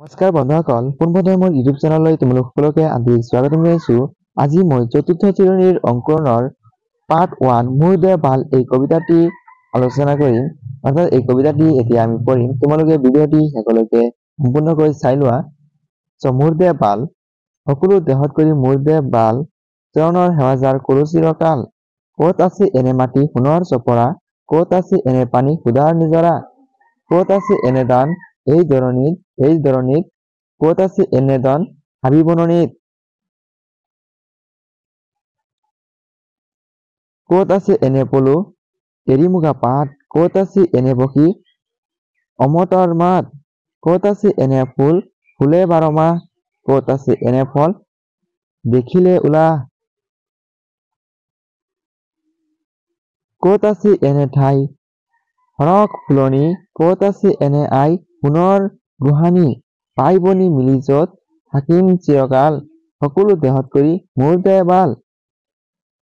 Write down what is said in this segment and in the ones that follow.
নমস্কাৰ বন্ধুসকল, পোনপ্ৰথমে মোৰ ইউটিউব চেনেললৈ তোমালোক সকলোকে আন্তৰিক স্বাগতম জনাইছোঁ। আজি মই চতুৰ্থ শ্ৰেণীৰ অংকনৰ পাৰ্ট 1 মোৰ দে ভাল এই কবিতাটি আলোচনা কৰিম। অৰ্থাৎ এই কবিতাটি এতিয়া আমি পঢ়িম। তোমালোকে ভিডিঅ'টি শেষলৈকে সম্পূৰ্ণকৈ চাই লোৱা। মোৰ দে ভাল, সকলো দেহত কৰি মোৰ দে ভাল, চৰণৰ সেৱা যাৰ কৰো চিৰকাল। ক'ত আছে এনে মাটি সোণৰ চপৰা, ক'ত আছে এনে পানী সুধাৰ নিজৰা, ক'ত আছে এনে দান এই ধৰণীত, ক'ত আছে এনে দান হাবি বননিত, ক'ত আছে এনে পলু এৰি মুগা পাত, ক'ত আছে এনে পক্ষী অমতৰ মাত, ক'ত আছে এনে ফুল ফুলে 12 মাহ, ক'ত আছে এনে ফল দেখিলে উলাহ, ক'ত আছে এনে ঠাই সৰহ ফুলনি, ক'ত আছে এনে আই সোণৰ গোহানি, পাই বনি মিলি য'ত থাকিম চিৰকাল, সকলো দেহত কৰি মোৰ দে ভাল।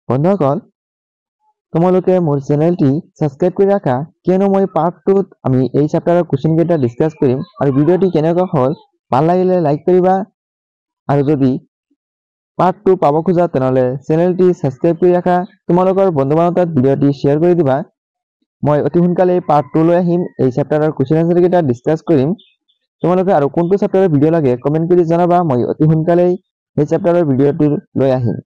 বন্ধুসকল, তোমালোকে মোৰ চেনেলটি সাবস্ক্ৰাইব কৰি ৰাখা, কিয়নো মই পাৰ্ট 2 আমি এই চেপ্টাৰৰ কুৱেশ্যন কেইটা ডিসকাস কৰিম আৰু ভিডিঅ'টি কেনেকুৱা হ'ল ভাল লাগিলে লাইক কৰিবা আৰু যদি পাৰ্ট 2 পাব খোজা তেনেহলে চেনেলটি সাবস্ক্ৰাইব কৰি ৰাখা, তোমালোকৰ বন্ধু-বান্ধৱৰ তাত ভিডিঅ'টি শ্বেয়াৰ কৰি দিবা। মই অতি সোনকালে পাৰ্ট 2 লৈ আহিম, এই চেপ্টাৰৰ কুৱেশ্যন আনসাৰ কেইটা ডিসকাস কৰিম। তোমালোকে আৰু কোনটো চেপ্টাৰৰ ভিডিঅ' লাগে কমেন্ট কৰি জনাবা, মই অতি সোনকালে এই চেপ্টাৰৰ ভিডিঅ'টি লৈ আহিম।